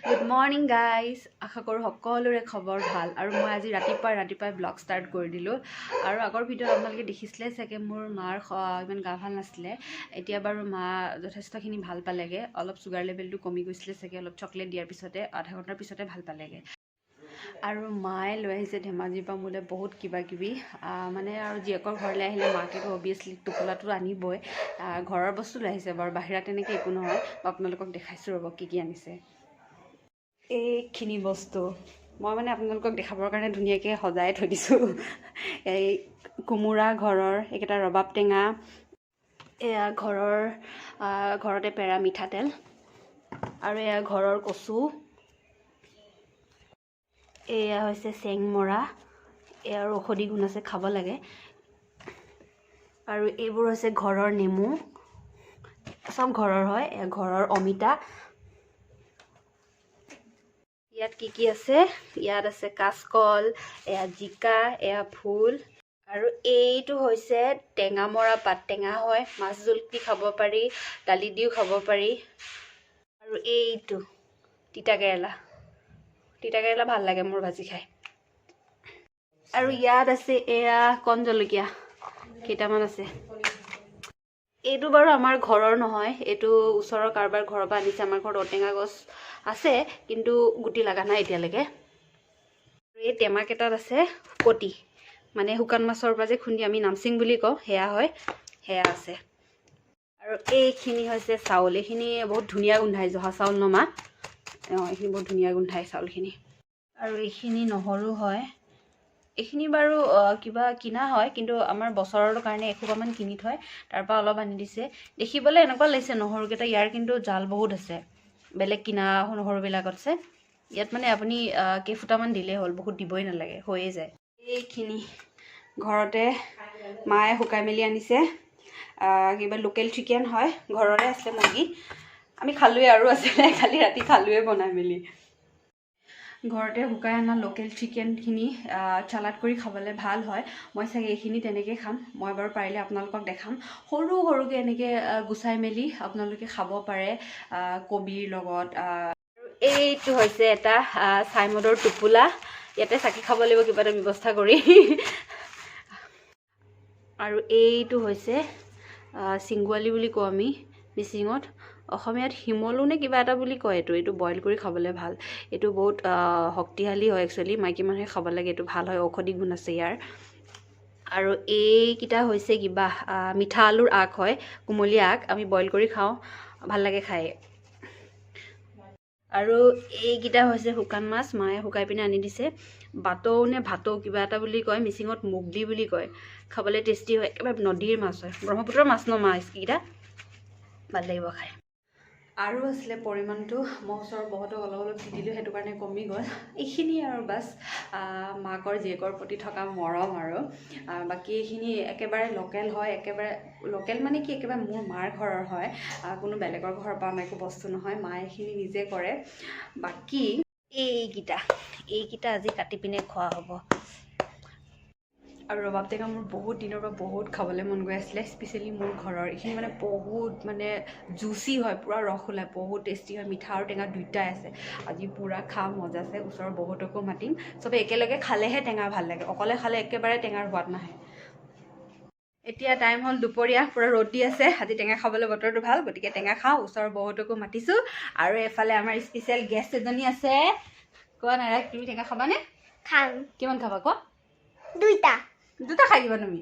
Good morning guys. আশা কৰো সকলোৰে খবৰ ভাল আৰু মই আজি ৰাতিপুৱাই ব্লগ ষ্টাৰ্ট কৰি দিলো আৰু আগৰ ভিডিঅ'ত আপোনালোকে দেখিছিলে চাগে মোৰ মাৰ ইমান গা ভাল নাছিলে এতিয়া বাৰু মা যথেষ্টখিনি ভাল পালেগে অলপ সুগাৰ লেভেলটো কমি গৈছিলে চাগে অলপ চকলেট দিয়াৰ পিছতে আধা ঘণ্টাৰ পিছতে ভাল পালেগে আৰু মায়ে লৈ আহিছে ধেমাজিৰ পৰা মোলে বহুত কিবাকিবি মানে আৰু জীয়েকৰ ঘৰলৈ আহিলে মাকেতো অভিয়াছলি টোপোলাটো আনিবই ঘৰৰ বস্তু লৈ আহিছে বাৰু বাহিৰা তেনেকৈ একো নহয় আপোনালোকক দেখাইছোঁ ৰ'ব কি আনিছে এইখিনি বস্তু মই মানে আপোনালোকক দেখাবৰ কাৰণে ধুনীয়াকৈ সজাই থৈ দিছোঁ এই কোমোৰা ঘৰৰ এইকেইটা ৰবাব টেঙা এয়া ঘৰতে পেৰা মিঠাতেল আৰু এয়া ঘৰৰ কচু এয়া হৈছে চেংমৰা এয়াৰ ঔষধি গুণ আছে খাব লাগে আৰু এইবোৰ হৈছে ঘৰৰ নেমু সব ঘৰৰ হয় এয়া ঘৰৰ অমিতা ইয়াত কি আছে ইয়াত আছে কাচকল এয়া জিকা এয়া ফুল আৰু এইটো হৈছে টেঙামৰা পাত টেঙা হয় মাছ জোল দি খাব পাৰি দালি দিও খাব পাৰি আৰু এইটো তিতা কেৰেলা ভাল লাগে মোৰ ভাজি খাই আৰু ইয়াত আছে এয়া কণ জলকীয়া কেইটামান আছে এইটো বাৰু আমাৰ ঘৰৰ নহয় এইটো ওচৰৰ কাৰোবাৰ ঘৰৰ পৰা আনিছে আমাৰ ঘৰত ঔটেঙা গছ আছে কিন্তু গুটি লগা নাই এতিয়ালৈকে এই টেমা কেইটাত আছে কটি মানে শুকান মাছৰ পৰা যে খুন্দি আমি নামচিং বুলি কওঁ সেয়া হয় সেয়া আছে আৰু এইখিনি হৈছে চাউল এইখিনি বহুত ধুনীয়া গোন্ধাই জহা চাউল নমা এইখিনি বহুত ধুনীয়া গোন্ধাই চাউলখিনি আৰু এইখিনি নহৰু হয় এইখিনি বাৰু কিবা কিনা হয় কিন্তু আমাৰ বছৰৰ কাৰণে এখোপামান কিনি থয় তাৰ পৰা অলপ আনি দিছে দেখিবলৈ এনেকুৱা লাগিছে নহৰুকেইটা ইয়াৰ কিন্তু জাল বহুত আছে বেলেগ কিনা নহৰুবিলাকত আছে ইয়াত মানে আপুনি কেইফুটামান দিলেই হ'ল বহুত দিবই নালাগে হৈয়ে যায় এইখিনি ঘৰতে মায়ে শুকাই মেলি আনিছে কিবা লোকেল চিকেন হয় ঘৰৰে আছে মুৰ্গী আমি খালোৱে আৰু আছিলে খালি ৰাতি খালোৱে বনাই মেলি ঘৰতে শুকাই অনা লোকেল চিকেনখিনি চালাড কৰি খাবলৈ ভাল হয় মই চাগে এইখিনি তেনেকৈ খাম মই বাৰু পাৰিলে আপোনালোকক দেখাম সৰুকৈ এনেকৈ গুচাই মেলি আপোনালোকে খাব পাৰে কবিৰ লগত এইটো হৈছে এটা চাইমদৰ টোপোলা ইয়াতে চাকি খাব লাগিব কিবা এটা ব্যৱস্থা কৰি আৰু এইটো হৈছে চিংগুৱালি বুলি কওঁ আমি মিচিঙত অসমীয়াত শিমলু নে কিবা এটা বুলি কয় এইটো বইল কৰি খাবলৈ ভাল এইটো বহুত শক্তিশালী হয় একচুৱেলি মাইকী মানুহে খাব লাগে এইটো ভাল হয় ঔষধি গুণ আছে ইয়াৰ আৰু এইকেইটা হৈছে কিবা মিঠা আলুৰ আগ হয় কুমলীয়া আগ আমি বইল কৰি খাওঁ ভাল লাগে খাই আৰু এইকেইটা হৈছে শুকান মাছ মায়ে শুকাই পিনে আনি দিছে বাটৌ নে ভাটৌ কিবা এটা বুলি কয় মিচিঙত মুগলি বুলি কয় খাবলৈ টেষ্টি হয় একেবাৰে নদীৰ মাছ হয় ব্ৰহ্মপুত্ৰৰ মাছ ন মাছকেইটা ভাল লাগিব খাই আৰু আছিলে পৰিমাণটো মই ওচৰৰ বহুতক অলপ দি দিলোঁ সেইটো কাৰণে কমি গ'ল এইখিনি আৰু বাছ মাকৰ জীয়েকৰ প্ৰতি থকা মৰম আৰু বাকী এইখিনি একেবাৰে লোকেল হয় একেবাৰে লোকেল মানে কি একেবাৰে মোৰ মাৰ ঘৰৰ হয় কোনো বেলেগৰ ঘৰৰ পৰা আমাৰ একো বস্তু নহয় মায়ে এইখিনি নিজে কৰে বাকী এইকেইটা আজি কাটি পিনে খোৱা হ'ব আৰু ৰবাব টেঙা মোৰ বহুত দিনৰ পৰা বহুত খাবলৈ মন গৈ আছিলে স্পেচিয়েলি মোৰ ঘৰৰ এইখিনি মানে বহুত মানে জুচি হয় পূৰা ৰস ওলায় বহুত টেষ্টি হয় মিঠা আৰু টেঙা দুইটাই আছে আজি পূৰা খাম মজা আছে ওচৰৰ বহুতকো মাতিম চবে একেলগে খালেহে টেঙা ভাল লাগে অকলে খালে একেবাৰে টেঙাৰ সোৱাদ নাহে এতিয়া টাইম হ'ল দুপৰীয়া পূৰা ৰ'দ দি আছে আজি টেঙা খাবলৈ বতৰটো ভাল গতিকে টেঙা খাওঁ ওচৰৰ বহুতকো মাতিছোঁ আৰু এফালে আমাৰ স্পেচিয়েল গেষ্ট এজনী আছে কোৱা নাৰা তুমি টেঙা খাবানে খাম কিমান খাবা কোৱা দুটা খাই দিবা তুমি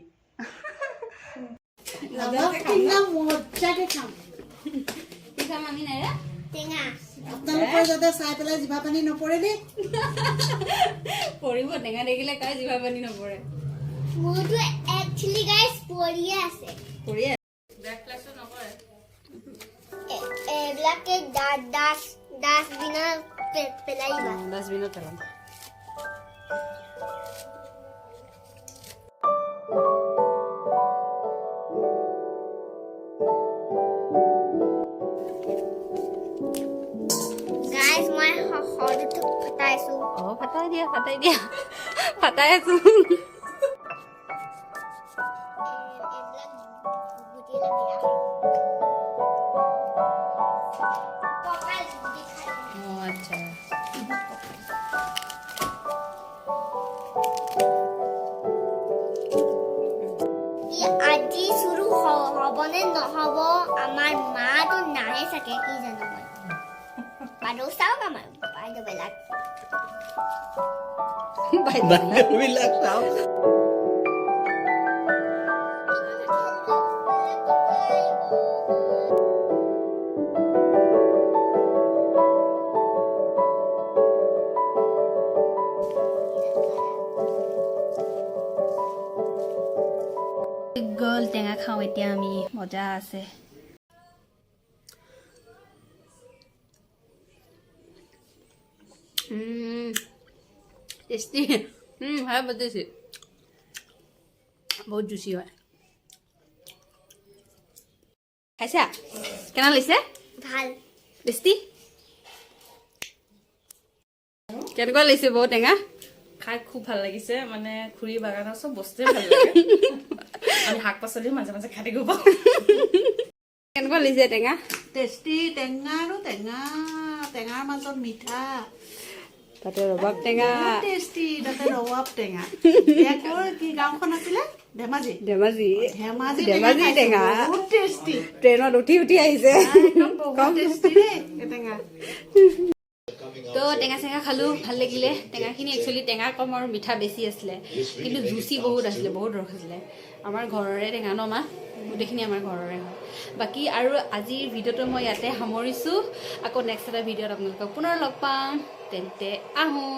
আমি নাইৰা টেঙা আপোনালোকৰ যাতে চাই পেলাই জিভা পানী নপৰে দেই পৰিব টেঙা দেখিলে কাই জিভা পানী নপৰে মোৰটো একচুৱেলি গাইস পৰিয়ে আছে ব্ৰেক ক্লাছটো নকৰে এইবিলাকে ডাষ্টবিনত পেলাইবা ডাষ্টবিনত পেলাম গাইস মই হলটো ফটাইছো ফাটাই দিয়া ফাটাই আছো আচ্ছা Baru sao kamu? Baru belak. বান্ধৱীবিলাক চাওঁ গ'ল টেঙা খাওঁ এতিয়া আমি মজা আছে টেষ্টি হয় বতেছি বহুত জুচি হয় খাইছা কেনা লাগিছে ভাল টেষ্টি কেনেকুৱা লাগিছে বহুত টেঙা খাই খুব ভাল লাগিছে মানে খুৰী বাগানৰ চব বস্তুৱে ভাল লাগে আমি শাক পাচলিও মাজে মাজে খাই থাকিব পাওঁ কেনেকুৱা লাগিছে টেঙা টেষ্টি টেঙা আৰু টেঙা টেঙাৰ মাজত মিঠা তাতে ৰবাব টেঙা টেষ্টি তাতে ৰবাব টেঙা ইয়াৰ কি গাঁওখন আছিলে ধেমাজি ধেমাজি ধেমাজি ধেমাজি টেঙা বহুত টেষ্টি ট্ৰেইনত উঠি উঠি আহিছে একদম বহুত টেষ্টি দেই এই টেঙা তো টেঙা চেঙা খালোঁ ভাল লাগিলে টেঙাখিনি একচুৱেলি টেঙা কম আৰু মিঠা বেছি আছিলে কিন্তু জুচি বহুত আছিলে বহুত ৰস আছিলে আমাৰ ঘৰৰে টেঙা ন মা গোটেইখিনি আমাৰ ঘৰৰে হয় বাকী আৰু আজিৰ ভিডিঅ'টো মই ইয়াতে সামৰিছোঁ আকৌ নেক্সট এটা ভিডিঅ'ত আপোনালোকক পুনৰ লগ পাম তেন্তে আহোঁ